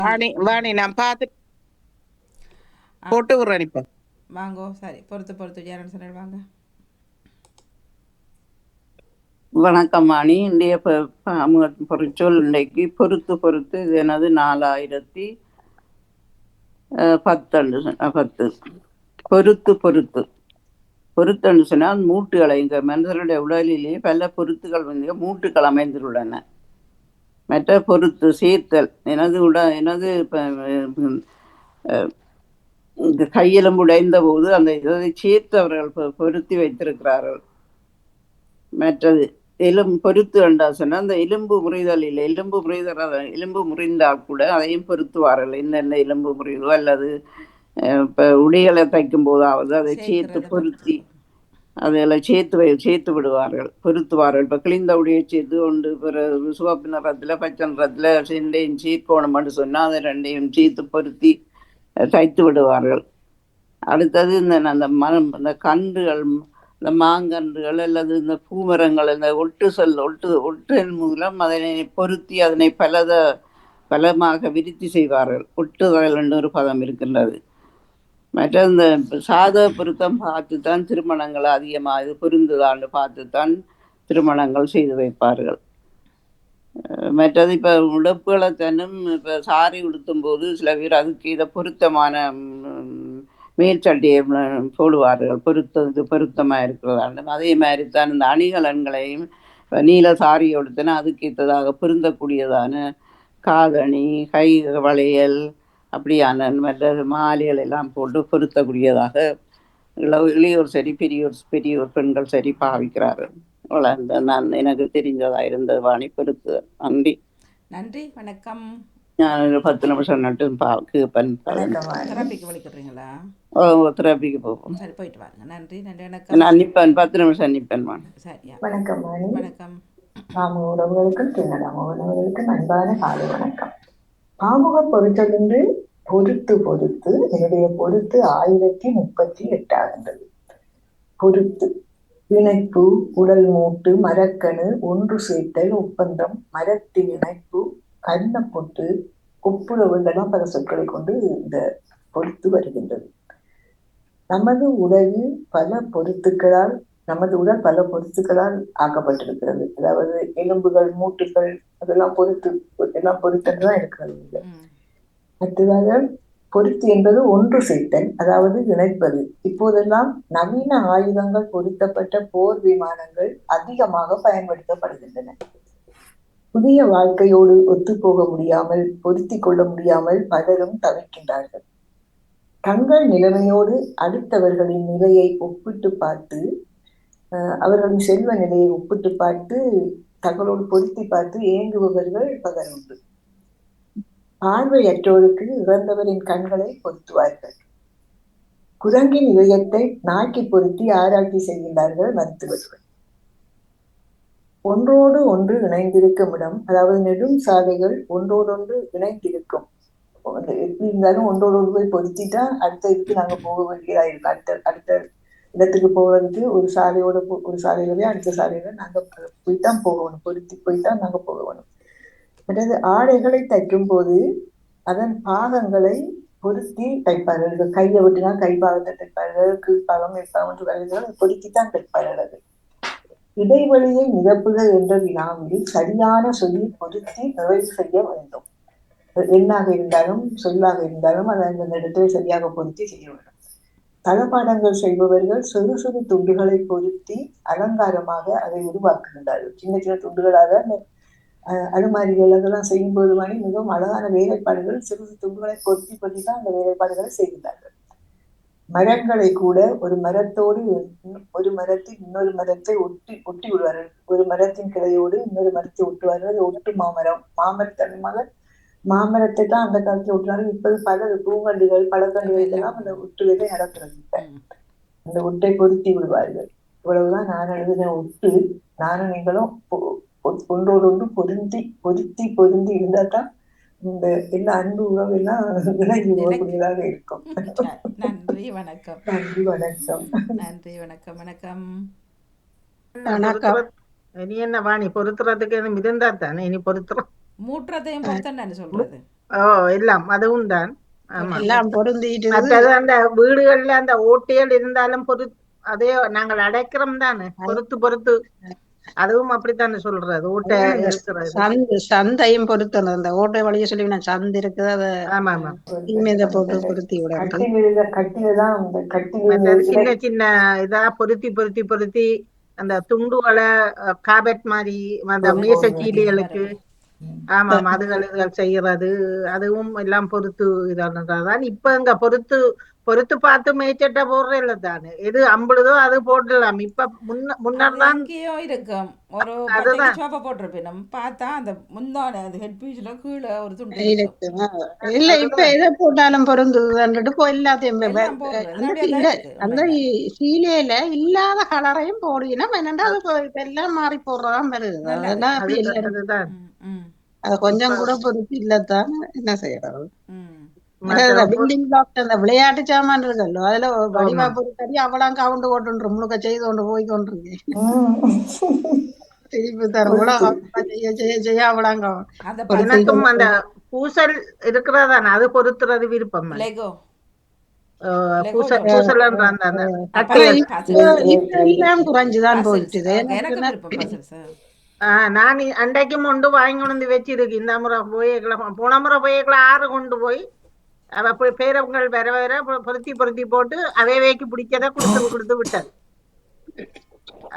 வாணி வாணி நான் பார்த்து ஆ போட்டு விடுறேன் இப்ப. வாங்கோ. சரி, பொறுத்து பொறுத்து யாருன்னு சொல்லிடு வாங்க. வணக்கம் வாணி. இன்றைய பொறிச்சொல் இன்றைக்கு பொறுத்து பொறுத்து. இது எனது 4010 பொறுத்து பொறுத்து. பொருத்தன்னு சொன்னால் மூட்டுகளை, இந்த மனிதர்களுடைய உடலிலேயே பல பொருத்துகள் வந்து மூட்டுகள் அமைந்துள்ளன. மற்ற பொருத்து சேர்த்தல், எனது இந்த கையெலும்பு உடைந்த போது அந்த இதை சேர்த்து அவர்கள் பொருத்தி வைத்திருக்கிறார்கள். மற்றது பொருத்து என்றா சொன்னால் அந்த எலும்பு முறிதல் இல்லை, எலும்பு முறிதல், எலும்பு முறிந்தால் கூட அதையும் பொருத்துவார்கள். என்னென்ன எலும்பு முறிதோ அல்லது இப்போ உடைகளை தைக்கும் போதாவது அதை சேர்த்து சேர்க்கிறத பொறுத்து. பொருத்தி அதில் சேர்த்து விடுவார்கள், பொருத்துவார்கள். இப்போ கிழிந்த உடையை சேர்த்து கொண்டு பிறகு சிவப்பு நிறத்தில் பச்சை நிறத்தில் ரெண்டையும் சேர்க்கணும்னு சொன்னால் அதை ரெண்டையும் சேர்த்து பொருத்தி தைத்து விடுவார்கள். அடுத்தது இந்த கன்றுகள், இந்த மாங்கன்றுகள் அல்லது இந்த பூமரங்கள், இந்த ஒட்டின் மூலம் அதனை பொருத்தி அதனை பலமாக விருத்தி செய்வார்கள். ஒட்டுதல் என்று ஒரு பதம் இருக்கின்றது. மற்ற இந்த சாதக பொருத்தம் பார்த்துத்தான் திருமணங்கள் அதிகமாக இது பொருந்துதான்னு பார்த்துத்தான் திருமணங்கள் செய்து வைப்பார்கள். மற்றது இப்போ உடுப்புகளை தன்னும் இப்போ சாரி உடுத்தும் போது சில பேர் அதுக்கு இதை பொருத்தமான மேல் சட்டையை போடுவார்கள், பொருத்தமாக இருக்கிறதாண்டு. அதே மாதிரி தான் இந்த அணிகலன்களையும் நீல சாரி உடுத்தினா அதுக்கு ஏற்றதாக பொருந்தக்கூடியதான காதணி, கை வளையல், அப்படியான மற்ற மாலைகள் எல்லாம் போட்டு பொருத்தக்கூடியதாக இளையோர் சரி பெரியோர் பெண்கள் சரி பாவிக்கிறார்கள். நான் எனக்கு தெரிஞ்சதா இருந்தது வாணி. பொறுத்து. நன்றி. நன்றி, வணக்கம். நான் ஒரு 10 நிமிஷம் நட்டு கேட்பேன். தெரப்பிக்கு வலிக்கிறீங்களா? தெரப்பிக்கு போவோம். சரி, போயிட்டு வாங்க. நன்றி நன்றி, வணக்கம். நான் நிற்பேன், 10 நிமிஷம் நிற்பேன். சரியா? வணக்கம் வாணி. வணக்கம். பாமுக உறவுகளுக்கும் திருநடாம உறவுகளுக்கும் அன்பான காலை வணக்கம். பாமுக பொறுத்தொன்று பொறுத்து பொறுத்து. என்னுடைய பொறுத்து 1038 ஆகின்றது. பொறுத்து இணைப்பு, உடல் மூட்டு, மரக்கணு, ஒன்று சேர்த்தல், ஒப்பந்தம், மரத்தின் இணைப்பு, கண்ணப்பொட்டு, ஒப்புரவுகள்லாம் பல சொற்களை கொண்டு இந்த பொறுத்து வருகின்றது. நமது உடல் பல பொருத்துக்களால் ஆக்கப்பட்டிருக்கிறது. அதாவது எலும்புகள், மூட்டுகள் அதெல்லாம் பொருத்ததான் இருக்கிறது. இல்லை, அடுத்ததாக பொருத்து என்பது ஒன்று சேர்த்தல், அதாவது இணைப்பது. இப்போதெல்லாம் நவீன ஆயுதங்கள் பொருத்தப்பட்ட போர் விமானங்கள் அதிகமாக பயன்படுத்தப்படுகின்றன. புதிய வாழ்க்கையோடு ஒத்துப்போக முடியாமல், பொருத்தி கொள்ள முடியாமல் பலரும் தவிர்க்கின்றார்கள். தங்கள் நிலைமையோடு அடுத்தவர்களின் நிலையை ஒப்பிட்டு பார்த்து, அவர்களின் செல்வ நிலையை ஒப்பிட்டு பார்த்து, தங்களோடு பொருத்தி பார்த்து ஏங்குபவர்கள் பலர் உண்டு. பார்வையற்றோருக்கு இறந்தவரின் கண்களை பொருத்துவார்கள். குரங்கின் இதயத்தை நாக்கி பொருத்தி ஆராய்ச்சி செய்கின்றார்கள் மருத்துவர்கள். ஒன்றோடு ஒன்று இணைந்திருக்கும் இடம், அதாவது நெடும் சாலைகள் ஒன்றோடொன்று இணைந்திருக்கும். எப்படி இருந்தாலும் ஒன்றோடு போய் பொருத்திட்டா அடுத்த இதுக்கு நாங்க போக வேண்டியதா இருக்கு. அடுத்த இடத்துக்கு போவதற்கு ஒரு சாலையில அடுத்த சாலையில நாங்க போய்தான் போகணும், பொருத்தி போய்தான் நாங்க போகணும். அதாவது ஆடைகளை தைக்கும் போது அதன் பாகங்களை பொருத்தி தைப்பார்கள். கையை விட்டுனா கை பாகத்தை தைப்பார்கள், கீழ்பாகம் மேற்பாகம் பொருத்தித்தான் தைப்பார்கள். இடைவெளியை நிரப்புக என்ற வினாவில் சரியான சொல்லி பொருத்தி நிறைவு செய்ய வேண்டும். எண்ணாக இருந்தாலும் சொல்லாக இருந்தாலும் அதை அந்த இடத்துல சரியாக பொருத்தி செய்ய வேண்டும். தளபாடங்கள் செய்பவர்கள் சிறு சிறு துண்டுகளை பொருத்தி அலங்காரமாக அதை உருவாக்குகின்றார்கள். சின்ன சின்ன துண்டுகளாக அலுமாரிகள் அதெல்லாம் செய்யும் போது மிகவும் அழகான வேலைப்பாடுகள் சிறு சிறு துண்டுகளை பொருத்தி பொருத்தி தான் அந்த வேலைப்பாடுகளை செய்கின்றார்கள். மரங்களை கூட ஒரு மரத்தோடு ஒரு மரத்தில் இன்னொரு மரத்தை ஒட்டி விடுவார்கள். ஒரு மரத்தின் கிளையோடு இன்னொரு மரத்தை ஒட்டுவார்கள். ஒட்டு மாமரத்தனமாக மாமரத்தை தான் அந்த காலத்தில் ஒட்டினாலும் இப்போது பல பூங்கண்டுகள், பழக்கண்டுகள் எல்லாம் அந்த ஒட்டுவதை நடக்கிறது. அந்த ஒட்டை பொருத்தி விடுவார்கள். இவ்வளவுதான் நான் எழுதின ஒட்டு. நானும் நீங்களும் ஒன்றோடு ஒன்று பொருந்தி இருந்தா தான் இந்த எல்லா அன்பு உறவு எல்லாம் இணைந்து போகக்கூடியதாக இருக்கும். நன்றி, வணக்கம். நன்றி, வணக்கம். நன்றி, வணக்கம். வணக்கம். இனி என்ன வாணி பொருத்துறதுக்கு இருந்தா தானே இனி பொருத்துறோம். மூற்றத்தையும் பொருத்தன்னு சொல்றது. எல்லாம் அதுவும் தான். ஆமா. எல்லாம் பொருந்திட்டு மற்றது அந்த வீடுகள்ல அந்த ஓட்டைகள் இருந்தாலும் அதே நாங்கள் அடைக்கிறோம் தானே, பொறுத்து அதுவும் அப்படித்தானே சொல்றது, ஓட்டை இருக்கிறது. சந்தையும் பொருத்தணும். அந்த ஓட்டை வழிய சொல்லி சந்தை இருக்குது, அதை ஆமா ஆமா இனிமேத போட்டு பொருத்தி விடாது. மற்றது சின்ன சின்ன இதா பொருத்தி அந்த துண்டுகளை காபெட் மாதிரி அந்த மேசச்சீலிகளுக்கு ஆமா அதுகள் செய்யறது, அதுவும் எல்லாம் பொறுத்து இதானதான். இப்ப இங்க பொறுத்து பார்த்து மேய்ச்சட்ட போடுறதுல தானே எது அம்புடுதோ அது போடலாம். இப்ப முன்னர் தான் இருக்கும் ஒரு சோப்பா போட்டிருப்பேன் பார்த்தா அந்த முந்தான அது ஹெட் பீஸ்ல கீழே ஒரு துண்டு இல்ல இப்ப எதை போட்டாலும் பொருந்துட்டு போய் எல்லாத்தையும் அந்த சீலையில இல்லாத கலரையும் போடுவினா என்னண்டா அது எல்லாம் மாறி போடுறதான் வருது. அதெல்லாம் அப்படி இல்லை, அது கொஞ்சம் கூட பொறுத்து இல்லத்தான் என்ன செய்யறது. பில்டிங் பிளாக் அந்த விளையாட்டு சாமான் இருக்கல்லோ அதுல வடிவா பொறுத்தடி அவளாம் கவுண்டு போட்டு முழுக்க செய்து கொண்டு போய் கொண்டிருக்கேன். திருப்பி தரக்கூட செய்ய அவளாங்க எனக்கும் அந்த பூசல் இருக்கிறதான அது பொறுத்துறது விருப்பம். குறைஞ்சுதான் போயிட்டுது. நான் அன்றைக்கும் கொண்டு வாங்கி கொண்டு வச்சிருக்கு. இந்த முறை போன முறை போய்க்கலாம் 6 கொண்டு போய் பேரவங்கள் வேற பொருத்தி போட்டு அவைக்கு பிடிச்சதை கொடுத்து விட்டது.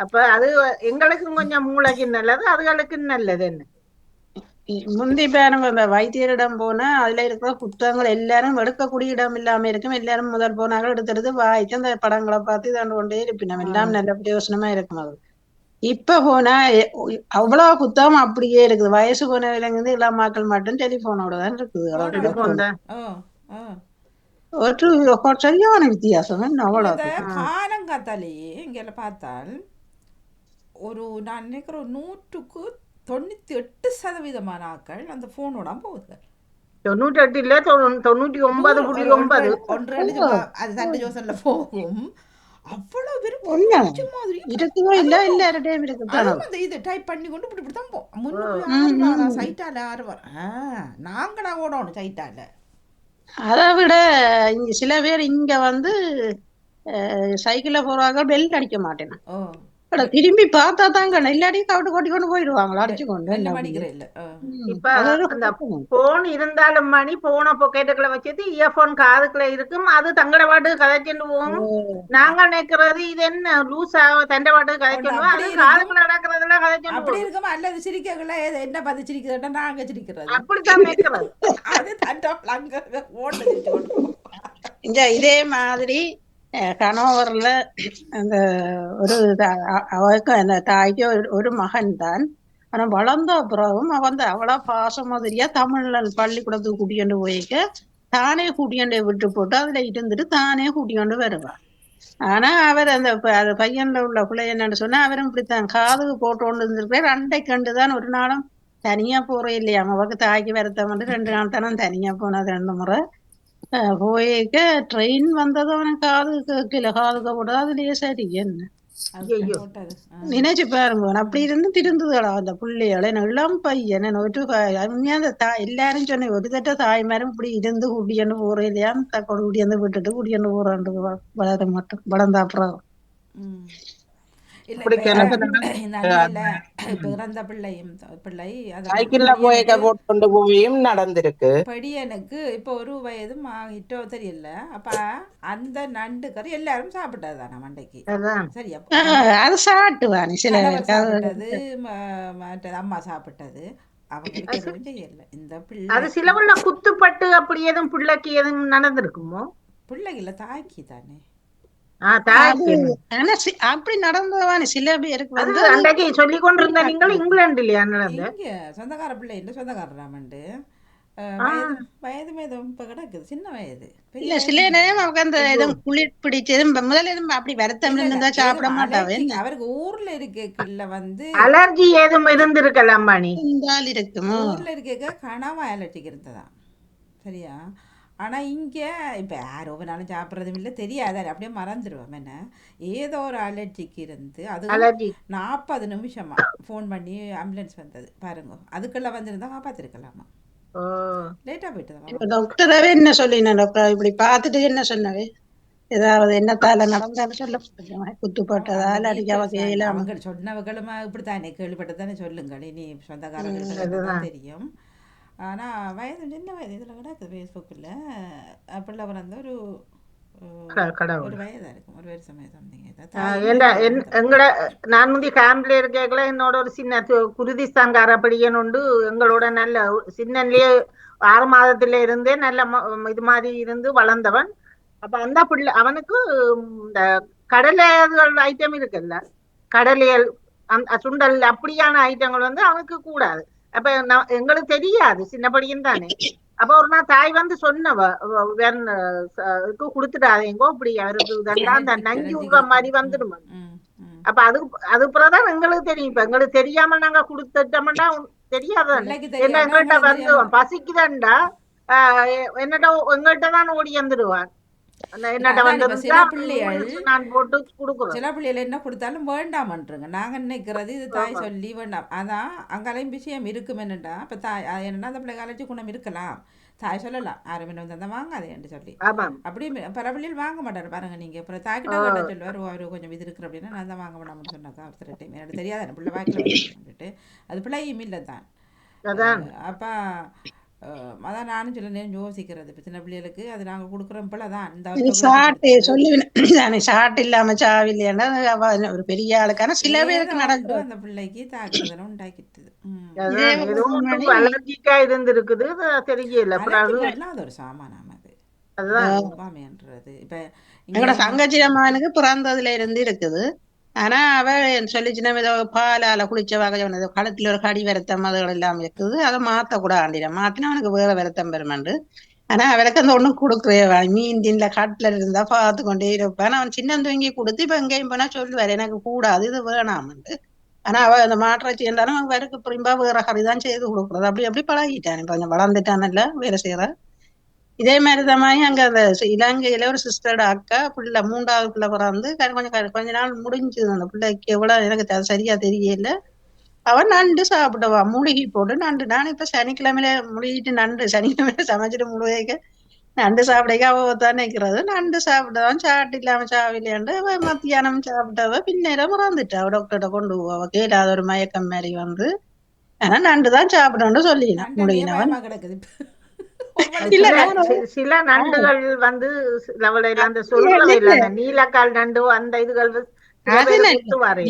அப்ப அது எங்களுக்கும் கொஞ்சம் மூளைக்கு நல்லது, அதுகளுக்கு நல்லது. என்ன முந்தி பேரும் வைத்தியரிடம் போனா அதுல இருக்கிற புத்தகங்கள் எல்லாரும் எடுக்கக்கூடிய இடம் இல்லாம இருக்கும். எல்லாரும் முதல் போனாங்க எடுத்து வாய்க்கு அந்த படங்களை பார்த்து இதாண்டு கொண்டே இருப்பினோம். எல்லாம் நல்ல பிரயோசனமா இருக்கும். அது இப்ப போனா அவ்வளவு புத்தகம் அப்படியே இருக்குது. வயசு போனவிலங்கு எல்லா மக்கள் மட்டும் டெலிபோனோட தான் இருக்குது. ஒரு சரியான வித்தியாசம். காலங்காத்தாலேயே இங்க பார்த்தால் நான் நினைக்கிறேன் 100க்கு 98% ஆட்கள் அந்த போனோட போகுது. 98 இல்ல 99.9 அது சண்டை ஜோசன்ல போகும். அவ்வளவு விருப்பம் இது டைப் பண்ணி கொண்டு இப்படித்தான் போம். சைட்டால 6 வர நாங்களா ஓடணும் சைட்டால. அதை விட சில பேர் இங்க சைக்கிள்ல போறாங்க, பெல்ட் அடிக்க மாட்டேன். திரும்பி பார்த்தா தாங்க எல்லாரையும் கவுட்டு கொட்டி கொண்டு போயிடுவாங்களா அடிச்சு கொண்டு. இப்ப அந்த போன் இருந்தாலும் மணி போன பொக்கெட்டுக்குள்ள வச்சது இயர்போன் காதுக்குள்ள இருக்கும். அது தங்கட பாட்டு கதைச்சுட்டு போவோம். நாங்க நினைக்கிறது இது என்ன லூசா தண்டை பாட்டு கதைச்சுடுவோம். அது காதுக்குள்ள நடக்கிறதுல கதைச்சு அப்படி இருக்கும். அல்லது சிரிக்கல என்ன பார்த்து சிரிக்கிறதா நாங்க சிரிக்கிறது அப்படித்தான் நினைக்கிறது. அது தண்டை ஓட்டு இதே மாதிரி கணவர்ல அந்த ஒரு அவருக்கு அந்த தாய்க்கு ஒரு மகன் தான். ஆனா வளர்ந்த பிறகும் அவ்வளோ பாசம் மாதிரியா தமிழ்ல பள்ளிக்கூடத்துக்கு கூட்டியாண்டு போய்க்க தானே கூட்டியாண்டு விட்டு போட்டு அதுல இருந்துட்டு தானே கூட்டியாண்டு வருவார். ஆனா அவர் அந்த பையன்ல உள்ள பிள்ளை என்னன்னு சொன்னா அவரும் இப்படித்தான் காதுக்கு போட்டு கொண்டு இருந்திருப்பார். அண்டைக்கு கண்டுதான் ஒரு நாளும் தனியா போறே இல்லையா. அவருக்கு தாய்க்கு வருத்தம் 2 நாள் தானே தனியா போனது. 2 முறை போயிருக்க ட்ரெயின் வந்தது அவனுக்கு காதுக்க போட்டது. அதுலயே சரி என்ன நினைச்சு பாருங்க. அப்படி இருந்து திருந்துதா அந்த பிள்ளைகளை. இளம் பையன் எல்லாரும் சொன்னேன் ஒரு தட்ட தாய்மாரும் இப்படி இருந்து கூட்டியாண்டு போறேன் இல்லையா கூட்டியாந்து விட்டுட்டு கூட்டியாண்டு போறாண்டு வளர மாட்டோம் வளர்ந்தா அப்புறம் பிறந்த பிள்ளை கொண்டு போயும் நடந்திருக்கு. படியனுக்கு இப்ப 1 வயதும் ஆகிட்டோ தெரியல. அப்ப அந்த நண்டு கறி எல்லாரும் சாப்பிட்டதுதான மண்டைக்கு சரியா சாப்பிட்டது மற்றது அம்மா சாப்பிட்டது அவங்களுக்கு எதுவும் செய்யல. இந்த பிள்ளை சிலவுள்ள குத்துப்பட்டு அப்படி எதுவும் பிள்ளைக்கு எதுவும் நடந்திருக்குமோ? பிள்ளைகள தாக்கி தானே அப்படி நடந்தவானே சில பேருக்கு அன்றைக்கு சொல்லி கொண்டிருந்த நீங்கள் இங்கிலாந்துலயா நடந்த சொந்தக்கார பிள்ளை இல்ல சொந்தக்காரராமண்டு வயது மேதம் இப்ப கிடக்குது சின்ன வயது. இல்ல சில நேரம் அவருக்கு அந்த எதுவும் குளிர் பிடிச்சது முதல்ல எதுவும் அப்படி வருத்தம் இருந்தா சாப்பிட மாட்டாவே. அவருக்கு ஊர்ல இருக்கைக்குள்ள அலர்ஜி ஏதும் இருந்திருக்கலாம் இருக்கும். ஊர்ல இருக்க கனவா அலர்ஜிக்கு இருந்ததா சரியா. ஆனால் இங்கே இப்போ யார் ஒவ்வொரு சாப்பிட்றதும் இல்லை தெரியாது அப்படியே மறந்துடுவோம். என்ன ஏதோ ஒரு அலர்ஜிக்கு இருந்து அது 40 நிமிஷமா ஃபோன் பண்ணி ஆம்புலன்ஸ் வந்தது பாருங்க. அதுக்குள்ளே வந்திருந்தா காப்பாற்றிருக்கலாமா. ஓ லேட்டாக போயிட்டு தான் இப்ப டாக்டராவே என்ன சொல்லினா டாக்டர் இப்படி பார்த்துட்டு என்ன சொன்னவே ஏதாவது என்னத்தால நடந்தாலும் சொல்ல குத்துப்பட்டதால அடிக்காம செய்யலாம அவங்க சொன்னவர்களுமா இப்படித்தானே கேள்விப்பட்டதானே சொல்லுங்கள் இனி சொந்தக்காரர்கள் அதுதான் தான் தெரியும். ஆனால் வயது சின்ன வயது இதில் கிடக்குது ஃபேஸ்புக்கில் பிள்ளை பிறந்த ஒரு கடவுள். ஒரு வயதாக இருக்கும், ஒரு வருஷம் சம்திங். எங்கட நான் முந்தி ஃபேமிலி இருக்கல என்னோட ஒரு சின்ன குருதிஸ்தான்கார படியன் உண்டு. எங்களோட நல்ல சின்னன்லயே 6 மாதத்துல இருந்தே நல்ல இது மாதிரி இருந்து வளர்ந்தவன். அப்ப அந்த பிள்ளை அவனுக்கு இந்த கடலைகள் ஐட்டம் இருக்குல்ல, கடலையல் சுண்டல் அப்படியான ஐட்டங்கள் வந்து அவனுக்கு கூடாது. அப்ப எங்களுக்கு தெரியாது, சின்ன படியும் தானே. அப்ப ஒரு நாள் தாய் வந்து சொன்னவ கொடுத்துட்டாதேங்கோ, இப்படி அவருக்கு இதெல்லாம் அந்த நஞ்சு விடுற மாதிரி வந்துடுமா. அப்ப அது பிறகுதான் எங்களுக்கு தெரியும். இப்ப எங்களுக்கு தெரியாம நாங்க கொடுத்துட்டோம்னா தெரியாதானே. என்ன எங்கள்கிட்ட வந்து பசிக்குதாண்டா என்னட்ட எங்கள்கிட்ட தான் ஓடி வந்துடுவான். சில பிள்ளைகள் நான் போட்டு கொடுக்குறேன். சில பிள்ளைகள் என்ன கொடுத்தாலும் வேண்டாமன்றங்க. நாங்க நினைக்கிறது இது தாய் சொல்லி வேண்டாம். அதான் அங்கேயும் விஷயம் இருக்கும். என்னண்டா இப்ப தாய் என்னன்னா அந்த பிள்ளை அலர்ஜி குணம் இருக்கலாம், தாய் சொல்லலாம் யாரும் என்ன வந்து அந்த வாங்காதேன்னு சொல்லி. அப்படி பல பிள்ளைகள் வாங்க மாட்டாரு பாருங்க. நீங்க அப்புறம் தாய்கிட்ட கேட்ட சொல்லுவார், அவரு கொஞ்சம் இது இருக்கிற அப்படின்னா நான் தான் வாங்க வேண்டாம்னு சொன்னாக்கா ஒருத்தர் டைம் எனக்கு தெரியாத பிள்ளை வாய்க்கில் வந்துட்டு அது பிள்ளையும் இல்லை தான். அப்ப அதான் நானும் சில நேரம் யோசிக்கிறது, இப்போ சின்ன பிள்ளைகளுக்கு அது நாங்கள் கொடுக்குறோம் போல தான். இந்த சொல்லுவேன் ஷார்ட் இல்லாம சாவில்லைன்னா ஒரு பெரிய ஆளுக்கான சில பேருக்கு நடக்கும். அந்த பிள்ளைக்கு தாக்குதலும் உண்டாக்கிட்டு அலர்ஜிக்கா இருந்திருக்குது தெரியல. அது ஒரு சாமானாம அது இப்ப எங்களோட தங்கச்சி அம்மானுக்கு பிறந்ததுல இருந்து இருக்குது. ஆனா அவ சொல்லிச்சுன்னா ஏதோ பாலால குளிச்ச வகை ஏதோ களத்துல ஒரு கடி வருத்தம் அதுகள் எல்லாம் இருக்குது. அதை மாத்த கூட ஆண்டிட மாத்தினா அவனுக்கு வேற வருத்தம் பெருமாண்டு. ஆனா அவளுக்கு அந்த ஒண்ணும் கொடுக்குறே மீன் தின்ல காட்டுல இருந்தா பார்த்து கொண்டே இருப்பான். அவன் சின்ன தூங்கி கொடுத்து இப்ப எங்கேயும் போனா சொல்லுவாரு எனக்கு கூடாது இது வேணாமண்டு. ஆனா அவ அந்த மாற்றாச்சி இருந்தாலும் அவன் வேருக்கு புரிம்பா வேற கறிதான் செய்து கொடுக்குறது. அப்படி அப்படி பழகிட்டான். இப்ப கொஞ்சம் வளர்ந்துட்டான்ல வேலை செய்யற. இதே மாதிரிதான் அங்க அந்த இலங்கையில ஒரு சிஸ்டரோட அக்கா பிள்ளை 3வது பிள்ளை பிறந்து கொஞ்ச நாள் முடிஞ்சது. அந்த பிள்ளைக்கு எவ்வளவு எனக்கு சரியா தெரியல. அவன் நண்டு சாப்பிடுவா மூழ்கி போட்டு நண்டு. நான் இப்ப சனிக்கிழமையில முழுகிட்டு நண்டு சனிக்கிழமையில சமைச்சிட்டு முழுக நண்டு சாப்பிடைக்க அவ தான் நிற்கிறது. நண்டு சாப்பிட்டவன் சாட்டு இல்லாம சாவில்லையாண்டு மத்தியானம் சாப்பிட்டவ பின்னேரம் மறந்துட்டா. அவ டாக்டர்கிட்ட கொண்டு போவா கேட்டாத ஒரு மயக்கம் மாதிரி வந்து. ஆனா நண்டுதான் சாப்பிடணும்னு சொல்லினான் முழுகினவன். சில நண்டுகள் வந்து அந்த சொல்றவை இல்ல, அந்த நீலக்கால் நண்டு அந்த இதுகள்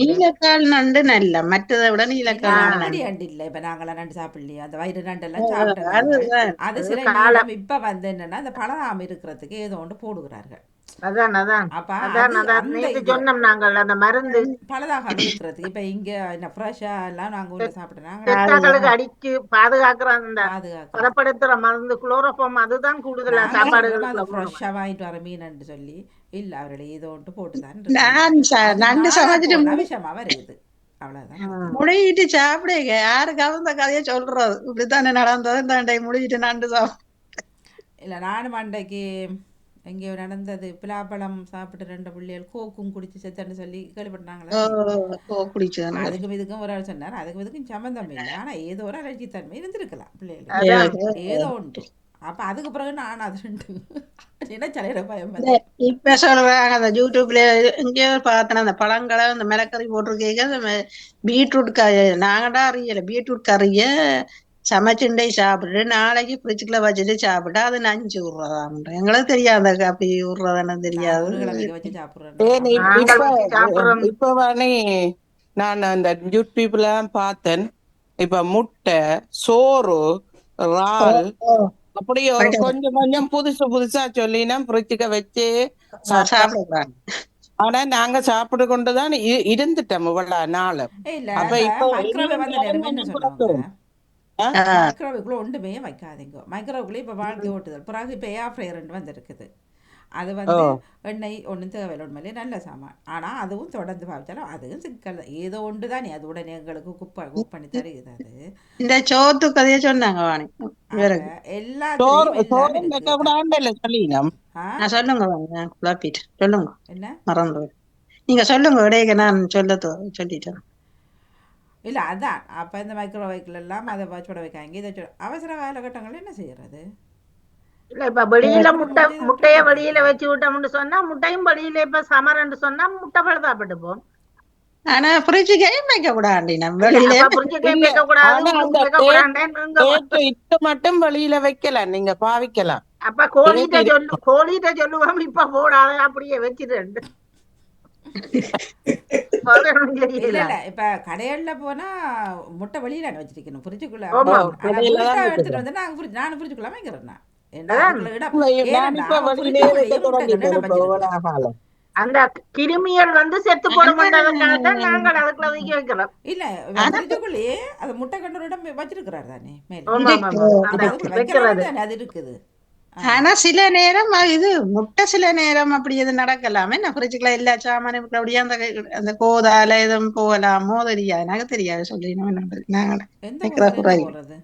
நீலக்கால் நண்டு நல்ல மற்றதை விட நீலக்கால் நண்டு இல்ல. இப்ப நாங்களாம் நண்டு சாப்பிடலையா, அந்த வயிறு நண்டு எல்லாம் சாப்பிட்டாங்க. அது சில காலம் இப்ப வந்து என்னன்னா அந்த பழம் இருக்கிறதுக்கு ஏதோ ஒன்று போடுகிறார்கள். பலதாக இருக்கிறதுக்கு இப்ப இங்க என்ன ஃப்ரெஷ்ஷா எல்லாம் நாங்க உள்ள சாப்பிடுறாங்க. அடிச்சு பாதுகாக்கிற மருந்து குளோரோஃபார்ம் அதுதான் கூடுதலா சாப்பாடுகளுக்கு ஃப்ரெஷ்ஷா வாங்கிட்டு வர மீன் சொல்லி இல்ல அவர்களை ஏதோ ஒன்று போட்டுதான் நண்டு சமைச்சிட்டு விஷயமா வருது. அவ்வளவுதான் முடியிட்டு சாப்பிடுங்க. யாருக்காவது இந்த கதையை சொல்றது இப்படித்தானே நடந்தது. இந்த முடியிட்டு நண்டு சாப்பிட இல்ல நானும் அண்டைக்கு எங்கேயோ நடந்தது. பிலாப்பழம் சாப்பிட்டு 2 பிள்ளைகள் கோக்கும் குடிச்சு செத்துன்னு சொல்லி கேள்விப்பட்டாங்களா? அதுக்கும் இதுக்கும் ஒரு ஆள் சொன்னார். அதுக்கும் இதுக்கும் சம்பந்தம் இல்லை. ஆனா ஏதோ ஒரு அலர்ஜி தன்மை இருந்திருக்கலாம் பிள்ளைகளுக்கு ஏதோ ஒன்று. அப்ப அதுக்கு பிறகு நான் அது நினைச்சலையிற பயம். இப்ப சொல்றாங்க அந்த யூடியூப்ல எங்கேயோ பார்த்தேன் அந்த பழங்களை அந்த மிளக்கறி போட்டிருக்கீங்க. அந்த பீட்ரூட் நாங்கடா அறியல பீட்ரூட் கறிய சமைச்சுண்டே சாப்பிட்டு நாளைக்கு ஃப்ரிட்ஜுக்குள்ள வச்சுட்டு சாப்பிட்டா அது நஞ்சு விடுறதாம். எங்களுக்கு தெரியாது அப்படி விடுறதானு தெரியாது. இப்ப நான் அந்த யூடியூப்ல பார்த்தேன். இப்ப முட்டை சோறு இறால் அப்படியே கொஞ்சம் கொஞ்சம் புதுசா சொல்லினா ஃப்ரிட்ஜுக்கு வச்சு சாப்பிடுறாங்க. ஆனா நாங்க சாப்பிட்டு கொண்டுதான் இருந்துட்டோம் இவ்வளவு நாள். அப்ப இப்ப மைக்ரோவேவ்க்குள்ள ஒன்றுமே வைக்காதீங்க. மைக்ரோவேவ்க்குள்ள இப்ப வாழ்க்கை ஓட்டுதல் பிறகு இப்ப ஏர் ஃப்ரையர் வந்துருக்குது. அது வந்து எண்ணெய் ஒன்றும் தேவையில்லை, உண்மையிலே நல்ல சாமான். ஆனால் அதுவும் தொடர்ந்து பாவிச்சாலும் அதுவும் சிக்கல் தான். ஏதோ ஒன்று தானே அது உடனே எங்களுக்கு குக் பண்ணி தருகிறது. அது இந்த சோத்து கதையை சொன்னாங்க வாணி எல்லாத்தையும் சொல்லுங்க சொல்லுங்க என்ன மறந்து நீங்க சொல்லுங்க இடையே நான் சொல்லிட்டேன். இல்லை அதான் அப்போ இந்த மைக்ரோவேவ்ல எல்லாம் அதை சுட வைக்காங்க இதை அவசர காலகட்டங்களில் என்ன செய்யறது? இல்ல இப்ப வெளியில முட்டைய வெளியில வச்சு விட்டோம்னு சொன்னா முட்டையும் வெளியில இப்ப சமரன்னு சொன்னா முட்டை பழுதாப்பட்டு போகும். ஆனா ஃப்ரிட்ஜுக்கையும் வைக்க கூடாது நம்ம இல்ல, வெளியில அப்ப ஃப்ரிட்ஜுக்கே வைக்க கூடாது, ஆனா அந்த உள்ளுக்கு வைக்க கூடாது. இட்டு மட்டும் வெளியில வைக்கலாம், நீங்க பாவிக்கலாம். அப்ப கோழிட்ட சொல்லுவோம் இப்ப போடாத அப்படியே வச்சிட்டு இல்ல இல்ல இப்ப கடைகள்ல போனா முட்டை வெளியில வச்சிருக்கணும் ஃப்ரிட்ஜுக்குள்ள. ஆமா. ஆனா கடையில தான் வீட்டை வைக்கணும். எடுத்துட்டு வந்து நானும் ஃப்ரிட்ஜுக்குள்ள வைக்கிறேன். நான் இப்ப வெளியிலே வைக்க தொடங்கிட்டேன் இப்ப எவ்வளவு ஆகாலம். அந்த கிருமிகள் வந்து செத்து போடுமன்றதுக்காக தான் நாங்கள் அதுக்குள்ள வைக்க வைக்கிறோம். இல்ல ஃப்ரிட்ஜுக்குள்ளேயே அது முட்டை கண்டு இடம் வச்சிருக்கிறார் தானே மேல. ஆமா, ஆமா, ஆமா. அந்த அதுக்குள்ள வைக்கிறது. வைக்கிறது தானே அது இருக்குது. ஆனா சில நேரம் இது முட்டை சில நேரம் அப்படி எது நடக்கலாமே நான் ஃப்ரிட்ஜுக்குள்ள எல்லா சாமானும் அப்படியே அந்த கோதால எதுவும் போகலாமோ தெரியாது, எனக்கு தெரியாது சொல்லிடணும். நாங்க எந்த வைக்கிற முட்டையில குறை போடுறது?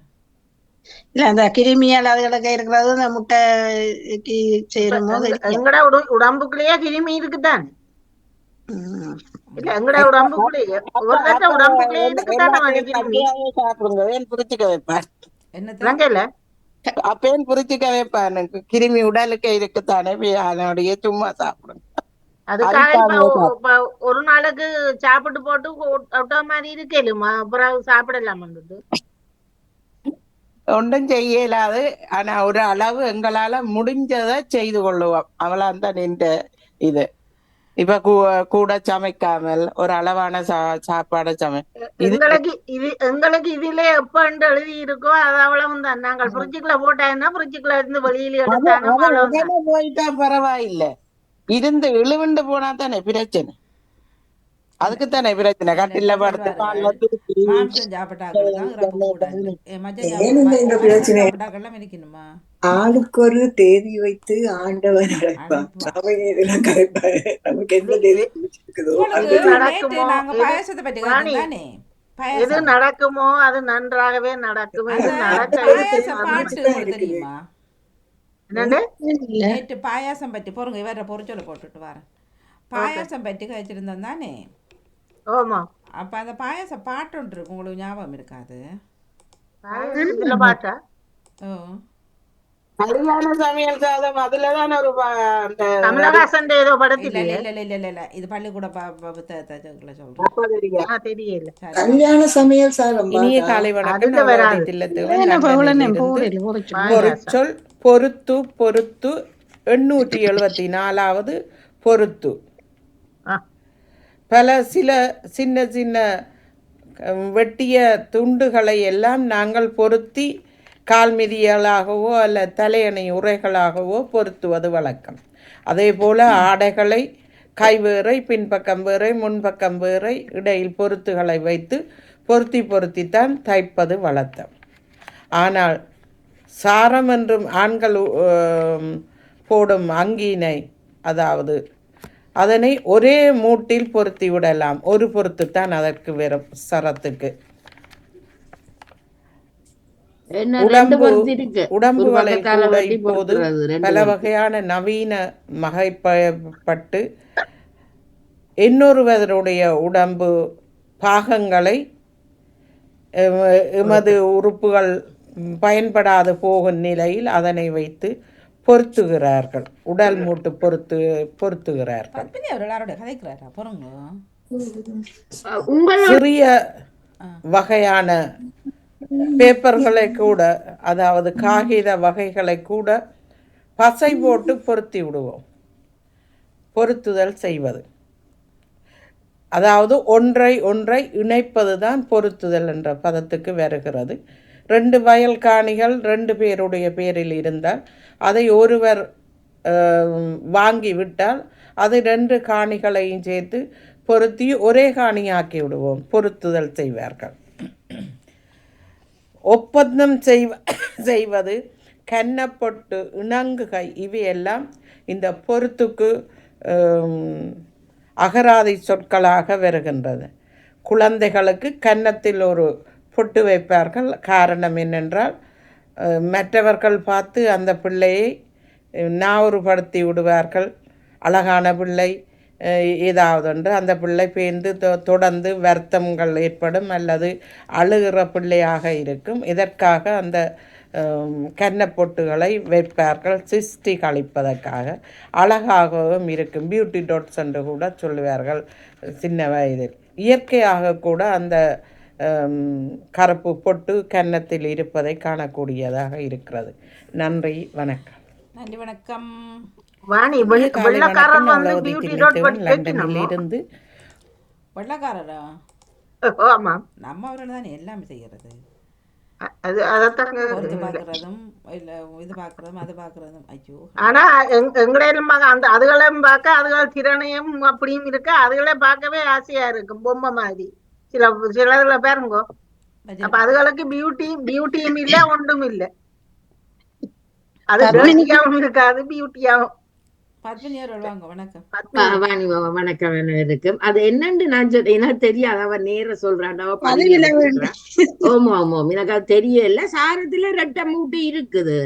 இல்ல அந்த கிருமியால் அதுகளுக்கு இருக்கிறது அந்த முட்டைக்கு சேருமோ தெரியாது. எங்கட உடம்புக்குள்ளேயே கிருமி இருக்குதான். ம். இல்ல எங்கட உடம்புக்குள்ளேயே ஒரு தட்ட உடம்புக்குள்ளேயே இருக்குதானே கிருமி. சாப்பிடுங்க, ஏன் புரிச்சுக்க வைப்பார் என்னத்த? விளங்கல? அப்பேன் புரிச்சுக்க வைப்பார். கிருமி உடலுக்கு இருக்குத்தானே, அதனுடைய சும்மா சாப்பிடுங்க. அதுக்காக இப்ப ஒரு நாளுக்கு சாப்பிட்டு போட்டு விட்ட மாதிரி இருக்கலுமா, அப்புறம் சாப்பிடலாம். ஒன்றும் செய்யலாது. ஆனா ஒரு அளவு எங்களால முடிஞ்சதை செய்து கொள்ளுவோம், அவளாந்தான் நின்ற இது. இப்ப கூட சமைக்காமல் ஒரு அளவான சாப்பாடு எங்களுக்கு இதுல எப்ப எழுதி இருக்கோ அது அவ்வளவு தான். நாங்கள் ஃப்ரிட்ஜுக்குள்ள போட்டோம்னா ஃப்ரிட்ஜுக்குள்ள இருந்து வெளியில எடுத்தாலும் போயிட்டா பரவாயில்லை, இருந்து இழுவுண்டு போனா தானே பிரச்சனை. அதுக்குத்தானே பிரச்சனை. கட்டில படுத்து மாம்சம் சாப்பிட்டாக்கள் தான் இறப்பு கூடாது. இந்த பிரச்சனை சாப்பிட்டாக்கெல்லாம் இருக்கணுமா? ஆளுக்கு ஒரு தேதி வைத்து ஆண்டவன் அழைப்பான், சமையலாம் கரைப்பாரு. நமக்கு என்ன தேதி இருக்குதோ நேற்று நாங்க பாயாசத்தை பற்றி தானே எது நடக்குமோ அது நன்றாகவே நடக்கும். பாட்டு தெரியுமா? என்னண்டு நேற்று பாயாசம் பற்றி பொறுங்க இவர பொறிச்சொலை போட்டுட்டு வரேன். பாயாசம் பற்றி கழிச்சிருந்தோம் தானே. ஆமா. அப்ப அந்த பாயாச பாட்டு ஒன்று இருக்கு, உங்களுக்கு ஞாபகம் இருக்காது? பாட்டா? கல்யாண சமையல் சாதம் அதுலதான் ஒரு கமலஹாசன் ஏதோ படத்தில். இல்ல இது பள்ளிக்கூட புத்தகத்தை சொல்றேன். தெரியல. கல்யாண சமையல் சாதம். இனிய காலை வணக்கம். பொருட்சொல் பொருத்து பொருத்து 874வது பொருத்து. பல சில சின்ன சின்ன வெட்டிய துண்டுகளை எல்லாம் நாங்கள் பொருத்தி கால்மிதியலாகவோ அல்ல தலையணை உரைகளாகவோ பொருத்துவது வழக்கம். அதே போல் ஆடைகளை கைவேறை பின்பக்கம் வேறை முன்பக்கம் வேறை இடையில் பொருத்துகளை வைத்து பொருத்தித்தான் தைப்பது வழக்கம். ஆனால் சாரம் என்றும் ஆண்கள் போடும் அங்கீனை, அதாவது அதனை ஒரே மூட்டில் பொருத்தி விடலாம். ஒரு பொருத்துத்தான் அதற்கு வரும் சரத்துக்கு. உடம்புகளை கூட இப்போது பல வகையான நவீன வகைப்பட்டு இன்னொருவருடைய உடம்பு பாகங்களை எமது உறுப்புகள் பயன்படாது போகும் நிலையில் அதனை வைத்து பொருத்துகிறார்கள். உடல் மூட்டு பொருத்துகிறார்கள். சிறிய வகையான பேப்பர்களை கூட, அதாவது காகித வகைகளை கூட பசை போட்டு பொருத்தி விடுவோம். பொருத்துதல் செய்வது, அதாவது ஒன்றை இணைப்பது தான் பொருத்துதல் என்ற பதத்துக்கு வருகிறது. 2 வயல் காணிகள் 2 பேருடைய பேரில் இருந்தால் அதை ஒருவர் வாங்கி விட்டால் அது 2 காணிகளையும் சேர்த்து பொருத்தி ஒரே காணியாக்கி விடுவோம். பொருத்துதல் செய்வார்கள். ஒப்பந்தம் செய்வது, கன்னப்பொட்டு, இணங்குகை இவையெல்லாம் இந்த பொருத்துக்கு அகராதி சொற்களாக வருகின்றது. குழந்தைகளுக்கு கன்னத்தில் ஒரு பொட்டு வைப்பார்கள். காரணம் என்னென்றால் மற்றவர்கள் பார்த்து அந்த பிள்ளையை ஞாபகப்படுத்தி விடுவார்கள். அழகான பிள்ளை, ஏதாவது ஒன்று அந்த பிள்ளை பேர்ந்து தொடர்ந்து வருத்தங்கள் ஏற்படும் அல்லது அழுகிற பிள்ளையாக இருக்கும். இதற்காக அந்த கன்னப்பொட்டுகளை வைப்பார்கள், சிஸ்டி கழிப்பதற்காக. அழகாகவும் இருக்கும், பியூட்டி டாட்ஸ் என்று கூட சொல்லுவார்கள் சின்ன வயதில். இயற்கையாக கூட அந்த கருப்பு பொட்டு கன்னத்தில் இருப்பதை காணக்கூடியதாக இருக்கிறது. நன்றி, வணக்கம். நன்றி, வணக்கம். வாணி, வெள்ளக்காரன் வந்து பியூட்டி டாட் பற்றி லண்டனில் இருந்து. வெள்ளக்காரரா? ஆமா, நம்ம அவர்கள் தானே எல்லாமே செய்கிறது. அதைத்தாங்க பார்க்கறதும் இல்ல இது பார்க்கறதும் அது பார்க்கறதும். ஐயோ, ஆனா எங்களையும் அந்த அதுகளையும் பார்க்க அதுகள் திறனையும் அப்படியும் இருக்க அதுகளே பார்க்கவே ஆசையா இருக்கும், பொம்மை மாதிரி. சிலதுல பாருங்க. அப்ப அதுகளுக்கு பியூட்டியும் இல்ல, ஒன்றும் இல்ல. அது டர்ட்டியாவும் இருக்காது, பியூட்டியாவும். பத்மினியார் வருவாங்க. வணக்கம். வாணி வணக்கம் இருக்கும். அது என்னன்னு நான் எனக்கு தெரியாது. அவ நேர சொல்றான். ஓமோ ஓமோ எனக்கு அது தெரியல. சாரத்துல ரெட்டை மூட்டு இருக்குது.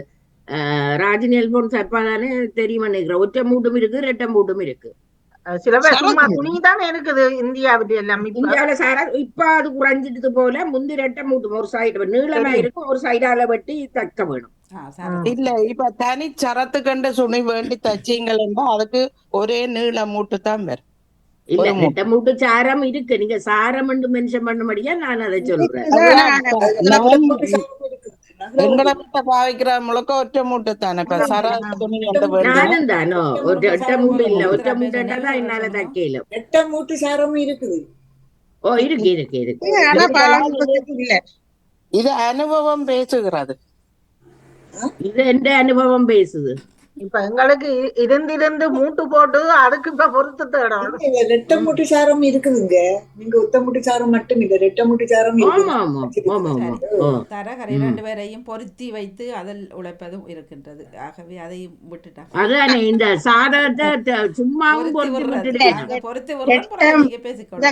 ராஜினி அல்போன்ஸ் அப்பா தானே தெரியும் நினைக்கிறேன். ஒற்றை மூட்டும் இருக்கு, ரெட்டை மூட்டும் இருக்கு. சில பேர் சும்மா துணிதானே இருக்குது இந்தியாவில எல்லாம். இந்தியாவில சாரா இப்ப அது குறைஞ்சிட்டு போல. முந்தி ரெட்டை மூட்டும் ஒரு சைடு நீளமா இருக்கும், ஒரு சைடால வெட்டி தைக்க வேணும். இல்ல, இப்ப தனி சரத்து கண்டு சுனி வேண்டி தச்சிங்களா அதுக்கு ஒரே நீள மூட்டு தான் வரும். இல்ல, ரெட்டை மூட்டு சாரம் இருக்கு. நீங்க சாரம் மென்ஷன் பண்ண முடியா, நான் அதை சொல்றேன். எங்களை கிட்ட பாவிக்கிற முழுக்க ஒற்றை மூட்டை தானே. இப்ப சர துணி நானும் தானோ ஒற்றை மூட்டு இல்ல, ஒற்றை மூட்டைதான் என்னால தைக்கல. ரெட்டை மூட்டு சாரமும் இருக்குது. ஓ, இருக்கு இருக்கு இருக்கு. இது அனுபவம் பேசுகிறது. இது எந்த அனுபவம் பேசுது. இப்ப எங்களுக்கு இருந்து மூட்டு போட்டு அதுக்கு இப்ப பொறுத்து தேடும். ரெட்டை மூட்டு சாரம் இருக்குதுங்க. நீங்க ஒத்த மூட்டு சாரம் மட்டும் இல்ல, ரெட்டை மூட்டு சாரம் தரகரை 2 பேரையும் பொருத்தி வைத்து அதில் உழைப்பதும் இருக்கின்றது. ஆகவே அதையும் விட்டுட்டாங்க. அதானே இந்த சாதத்தை சும்மாவும்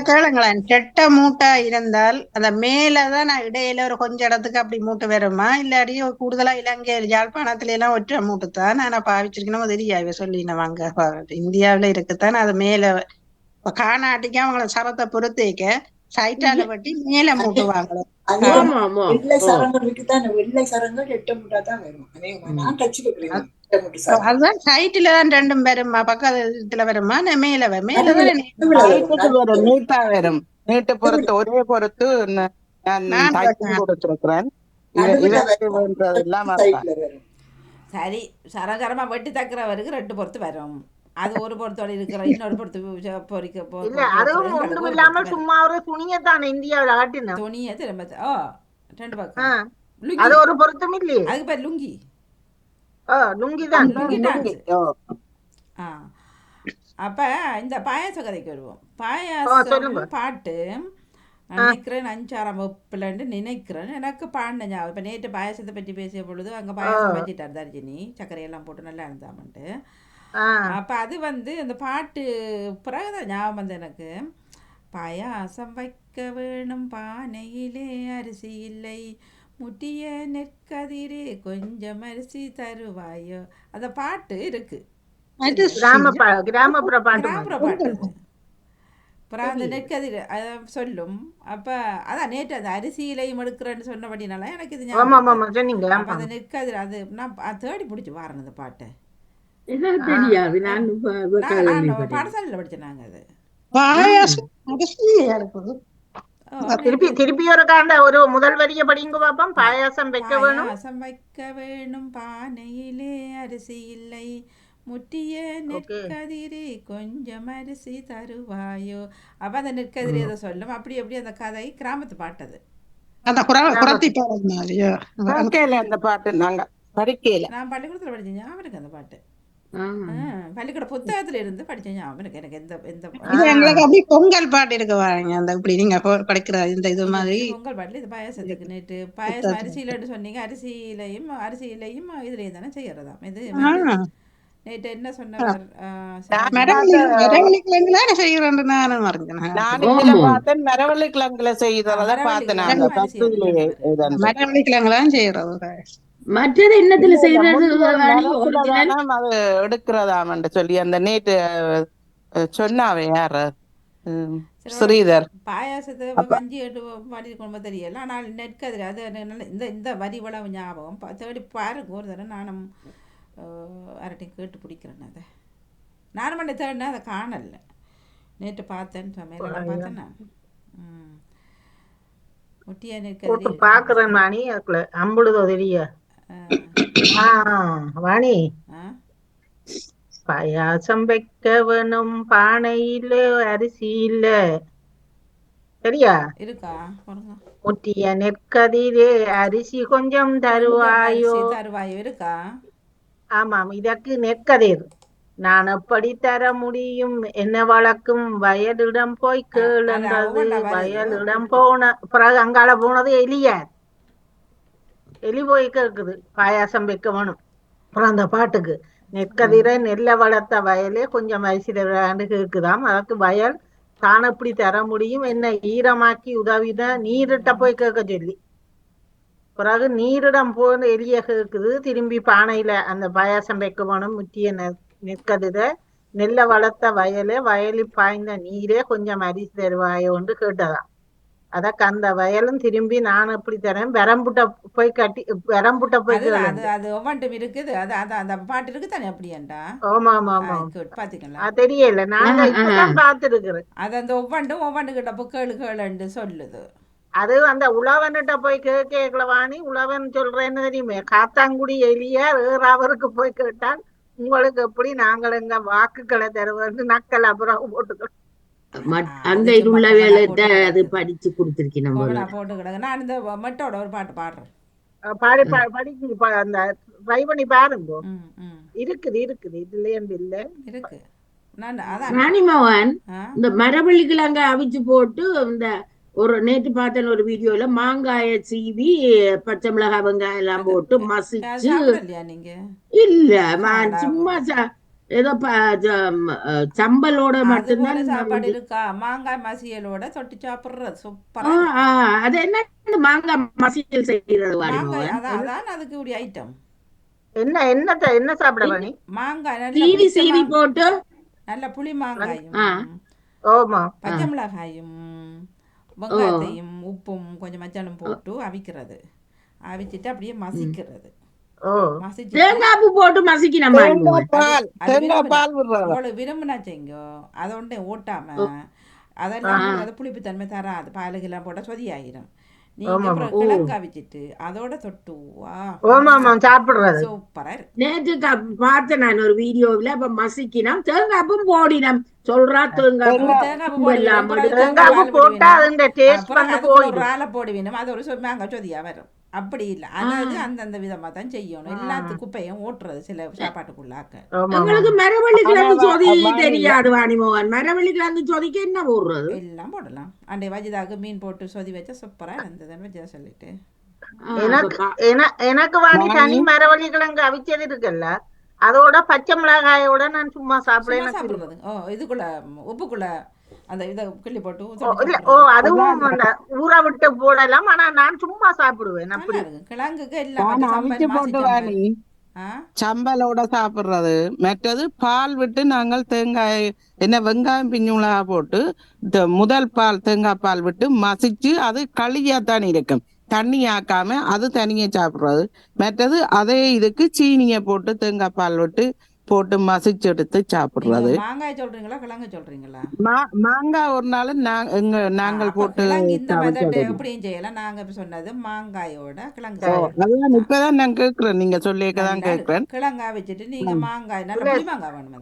கேளுங்களேன். ரெட்டை மூட்டா இருந்தால் அந்த மேலதான் இடையில ஒரு கொஞ்ச இடத்துக்கு அப்படி மூட்டு வருமா, இல்லாடி கூடுதலா இலங்கை யாழ்ப்பாணத்துல எல்லாம் ஒற்றை மூட்டு தான் ஆனா பாவிச்சிருக்கணும். தெரியாது சொல்லினவாங்க. இந்தியாவில இருக்குத்தான் அது மேல காணாட்டிக்கு அவங்கள சரத்தை பொறுத்தேக்க சைட்டால வட்டி மேல மூட்டுவாங்க. வெள்ளை சரங்கள் இருக்குதான், வெள்ளை சரங்கள் ரெட்டை மூட்டா தான் வரும். நான் தச்சுக்கிறேன். அதுதான் சைட்ல தான் ரெண்டும் வருமா, பக்கத்துல வருமா, மேலதான் நீட்டா வரும். நீட்டு பொறுத்து ஒரே பொறுத்து நான் கொடுத்திருக்கிறேன். சரி, சரகரமா வெட்டி தக்கிறவருக்கு 2 பொறுத்து வரும். அது ஒரு பொறுத்தோட இருக்கிற இன்னொரு பொறுத்து பொறிக்க அதுவும் இல்லாம சும்மா ஒரு துணியத்தானே இந்தியாவில ஆட்டின துணியை திரும்ப 2 பக்கம் அது ஒரு பொருத்தம் இல்லையே. அதுக்கு பேர் லுங்கி. லுங்கி தான். அப்ப இந்த பாயாச கதைக்கு வருவோம். பாயாசம் பாட்டு நினைக்கிறேன் 5ஆம் வகுப்புலன்னு நினைக்கிறேன். எனக்கு பாடின ஞாபகம். இப்போ நேற்று பாயாசத்தை பற்றி பேசிய பொழுது அங்கே பாயாசம் வச்சிட்டார் தர்ஜினி, சர்க்கரையெல்லாம் போட்டு நல்லா இருந்தாமன்ட்டு. அப்போ அது வந்து அந்த பாட்டு பிறகுதான் ஞாபகம் வந்து எனக்கு. பாயாசம் வைக்க வேணும் பானையிலே அரிசி இல்லை, முட்டிய நெற்கதிரே கொஞ்சம் அரிசி தருவாயோ. அந்த பாட்டு இருக்கு, கிராமப்புற பாட்டு. அப்புறம் அந்த நெற்கதிர் சொல்லும். அப்போ அதான் நேற்று அந்த அரிசியிலையும் எடுக்கிறேன்னு சொன்னபடினால எனக்கு இது ஞாபகம். அந்த நெற்கதிர் அது நான் தேடி பிடிச்சி வாரேன் அந்த பாட்டை. தெரியாது, பாடசாலையில் படிச்சேன் நாங்கள். அது திருப்பி ஒரு முதல் வரிய படிங்க பாப்போம். பாயாசம் வைக்க வேணும், பாயாசம் வைக்க வேணும் பானையிலே அரிசி இல்லை, முட்டிய நெற்கதிரே கொஞ்சம் அரிசி தருவாயோ. அப்ப அந்த நெற்கதிரி அதை சொல்லும். அப்படி எப்படி அந்த கதை கிராமத்து பாட்டது. அந்த பாட்டு நாங்க படிக்கல. நான் பள்ளிக்கூடத்துல படிச்சேன் ஞாபகம் அந்த பாட்டு. பள்ளிக்கூட புத்தகத்துல இருந்து படிச்சேன் ஞாபகம் எனக்கு. எங்களுக்கு அப்படி பொங்கல் பாட்டு இருக்கு வாங்க. அந்த இப்படி நீங்க படிக்கிற இந்த இது மாதிரி பொங்கல் பாட்டுல இது பாயாசத்துக்கு நேற்று பாயாசம் அரிசியிலன்னு சொன்னீங்க. அரிசியிலையும் இதுலயும் தானே செய்யறதா இது. நேற்று என்ன சொன்னார்? மரவள்ளி கிழங்குல செய்யறத மற்றது என்னத்துல செய்யறது எடுக்கிறதாம் சொல்லி அந்த நேற்று சொன்னாவே யாரு சரி ஸ்ரீதர் பாயாசத்தை அப்ப கஞ்சி எட்டு பாடி கொண்டு தெரியல ஆனால் நெற்கதிர் அது இந்த வரி வளவு ஞாபகம் தேடி பாருங்க ஒரு தடவை நானும் யார்கிட்டையும் கேட்டு பிடிக்கிறேன் அதை நானும் பண்ணி தேடினா அதை காணல நேற்று பார்த்தேன் சமையலாம் பார்த்தேன் நான் முட்டியா போட்டு நெற்கதிரி பாக்குறேன் வாணி, அதுக்குள்ள அம்புடுதோ தெரிய. வாணி, பாயாசம் வைக்க வேணும் பானையில அரிசி இல்ல சரியா? இருக்கா பாருங்க. முட்டிய நெற்கதிரே அரிசி கொஞ்சம் தருவாயோ. தருவாயோ இருக்கா? ஆமாம், இதற்கு நெற்கதிர் நான் எப்படி தர முடியும், என்ன வழக்கும் வயலிடம் போய் கேளுன்றது. வயலிடம் போன பிறகு அங்கால போனது எலியார். எலி போய் கேக்குது பாயாசம் வைக்க வேணும். அப்புறம் அந்த பாட்டுக்கு நெற்கதிரை நெல்ல வளர்த்த வயலே கொஞ்சம் அரிசி தரான்னு கேக்குதாம். அதற்கு வயல் தான் எப்படி தர முடியும், என்ன ஈரமாக்கி உதவிதான் நீரிட்ட போய் கேட்க சொல்லி. பிறகு நீரிடம் போன எலிய கேக்குது. திரும்பி பானையில அந்த பாயாசம் வைக்க வேணும், முற்றிய நெற்கதிர நெல்ல வளர்த்த வயலே வயலி பாய்ந்த நீரே கொஞ்சம் அரிசி தருவாயோன்னு கேட்டதாம். அதற்கு அந்த வயலும் திரும்பி நான் எப்படி தரேன், வரம்புட்ட போய் அது ஒவ்வொன்றும் இருக்குது. அது அந்த பாட்டு இருக்கு தானே அப்படியாண்டா? ஆமா ஆமா ஆமா பாத்தீங்களா? தெரியல, நாங்க இப்பதான் பார்த்துருக்குறேன். அது அந்த ஒவ்வொன்று கிட்ட கேளு கேளுன்னு சொல்லுது. அது அந்த உழவன்கிட்ட போய் கேட்கலவாணி, உழவன் சொல்றேன்னு தெரியுமே, காத்தாங்குடி எலியா அவருக்கு போய் கேட்டால் உங்களுக்கு எப்படி நாங்கள் எங்க வாக்குகளை தருவது நக்கல் அப்புறம் போட்டுக்கிறோம். அங்க உள்ள வேலையிட்ட அது படிச்சு கொடுத்துருக்கேன் போட்டு கிடக்கு. நான் இந்த மட்டோட ஒரு பாட்டு பாடுறேன். படிச்சு அந்த ட்ரை பண்ணி பாருங்க. இருக்குது இதுல இல்ல இருக்கு. ராணிமோகன் இந்த மரவள்ளி கிழங்க அவிச்சு போட்டு இந்த ஒரு நேற்று பார்த்தேன் ஒரு வீடியோல மாங்காய சீவி பச்சை மிளகாய் வெங்காயம் எல்லாம் போட்டு மசிச்சு. இல்ல சும்மா ஏதோ சம்பலோட மட்டும்தான் சாப்பாடு இருக்கா. மாங்காய் மசியலோட தொட்டி சாப்பிடுறது சூப்பரா. அது என்ன மாங்காய் மசியல் செய்யறது? அதான் அதுக்கு ஒரு ஐட்டம். என்ன சாப்பிட மாங்காய் சீவி போட்டு நல்ல புளி மாங்காயும் பச்சை மிளகாயும் வெங்காயத்தையும் உப்பும் கொஞ்சம் மச்சானும் போட்டு அவிக்கிறது. அவிச்சிட்டு அப்படியே மசிக்கிறது. தேங்காய் போட்டு மசிக்கணும். விரும்பினா செய்ங்க. அதை ஒன்றே ஓட்டாம அதெல்லாம் அது புளிப்பு தன்மை தராது. பாலுக்கெல்லாம் போட்டா சொதி ஆயிரும். நீங்க அப்புறம் கிழங்கு அவிச்சிட்டு அதோட தொட்டு சாப்பிடுறது சூப்பரா இருக்கு. நேற்று பார்த்தேன் நான் ஒரு வீடியோவில். அப்ப மசிக்கினோம், தேங்காப்பும் போடினோம். சொல்றா தேங்காய் போடுவீனும். அது ஒரு மாங்காய் சொதியா வரும். அப்படி இல்ல, அதாவது அந்தந்த விதமா தான் செய்யணும். எல்லாத்து குப்பையும் ஓட்டுறது சில சாப்பாட்டுக்குள்ளாக்க. உங்களுக்கு மரவள்ளி கிழங்கு சொதி தெரியாது வாணிமோகன். மரவள்ளி கிழங்கு சொதிக்கு என்ன போடுறது? எல்லாம் போடலாம். அண்டை வஜிதாக்கு மீன் போட்டு சொதி வச்சா சூப்பரா இருந்ததுன்னு வச்சா சொல்லிட்டு. எனக்கு வாணி தனி மரவள்ளி கிழங்கு அவிச்சது இருக்குல்ல, அதோட பச்சை மிளகாயோட நான் சும்மா சாப்பிடுறது. இதுக்குள்ள உப்புக்குள்ள அந்த இத கிள்ளி போட்டு அதுவும் அந்த ஊற விட்டு போடலாம். ஆனா நான் சும்மா சாப்பிடுவேன். அப்படி கிழங்குக்கு எல்லாம் சம்பலோட சாப்பிடுறது. மற்றது பால் விட்டு நாங்கள் தேங்காய் வெங்காயம் பிஞ்சு மிளகா போட்டு முதல் பால் தேங்காய் பால் விட்டு மசிச்சு அது களியாத்தான் இருக்கும், தண்ணி ஆக்காம அது தனியா சாப்பிடுறது. மற்றது அதே இதுக்கு சீனியை போட்டு தேங்காய் பால் விட்டு போட்டு மசிச்சு எடுத்து சாப்பிடுறது. மாங்காய் சொல்றீங்களா கிழங்கு சொல்றீங்களா? மாங்காய் ஒரு நாள் நாங்கள் போட்டு எப்படியும் செய்யலாம். நாங்க சொன்னது மாங்காயோட கிழங்கு. அதான் இப்பதான் நான் கேட்கிறேன், நீங்க சொல்லியதான் கேட்கிறேன். கிழங்கா வச்சுட்டு நீங்க மாங்காய் நல்ல புளி மாங்காய் வேணும்.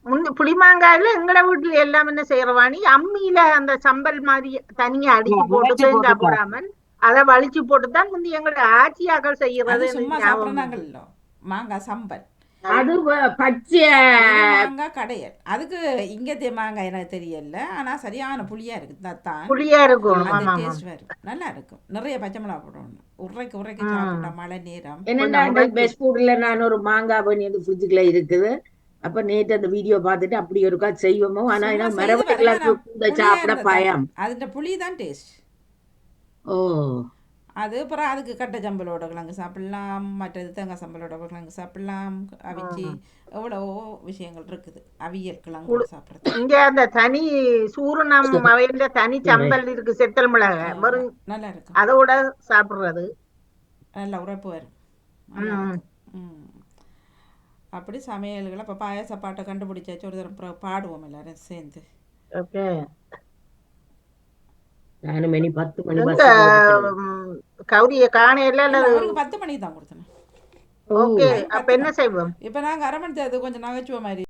அதுக்கு புளி மாங்காயில எங்கட வீட்டுல எல்லாம் என்ன செய்யறவாணி, அம்மியில அந்த சம்பல் மாதிரி தனியா அடிச்சு போட்டு தேங்காய் போடாமல் அதை வலிச்சு போட்டுதான் முந்தி எங்களோட ஆட்சியாக்கள் செய்யறது. சும்மா சாப்பிடுறாங்கல்ல மாங்காய் சம்பல். அது பச்சை மாங்காய் கடையல். அதுக்கு இங்கத்தே மாங்காய் எனக்கு தெரியல, ஆனா சரியான புளியா இருக்கு. புளியா இருக்கும், டேஸ்ட் வரும், நல்லா இருக்கும். நிறைய பச்சை மிளகா போடணும். உரைக்கு சாப்பிட்டா மழை நேரம். என்னன்னா பெஸ்ட் ஃபுட்ல நான் ஒரு மாங்காய் பண்ணி அந்த ஃப்ரிட்ஜுக்குள்ள இருக்குது. அப்ப நேற்று அந்த வீடியோ பார்த்துட்டு அப்படி ஒருக்கா செய்வோமோ. ஆனா மரவள்ளி சாப்பிட பயம். அதுல புளி தான் டேஸ்ட். ஓ அது அப்புறம் அதுக்கு கட்ட சம்பளோட கிழங்கு சாப்பிடலாம், மற்றது தேங்காய் சம்பளோட கிழங்கு சாப்பிடலாம், அவிச்சு எவ்வளவோ விஷயங்கள் இருக்குது அவியல் கிழங்கோட சாப்பிட்றது. இங்க அந்த தனி சூரணம் அவையில தனி சம்பல் இருக்கு, செத்தல் மிளகாய் வெறும் நல்லா இருக்கும், அதோட சாப்பிடுறது நல்ல உரைப்பு வரும், நல்லா இருக்கும். அப்படி சமையல்களை இப்போ பாயாச பாட்டை கண்டுபிடிச்சாச்சு, ஒரு தரம் பாடுவோம் எல்லாரும் சேர்ந்து. ஓகே. நானும் மணி 10 மணி எங்க கௌரிய காணையில அவருக்கு 10 மணிக்கு தான் கொடுத்தேன். ஓகே. அப்ப என்ன செய்வோம்? இப்போ நாங்கள் அரை மணி தேர்தல் கொஞ்சம் நகைச்சுவை மாதிரி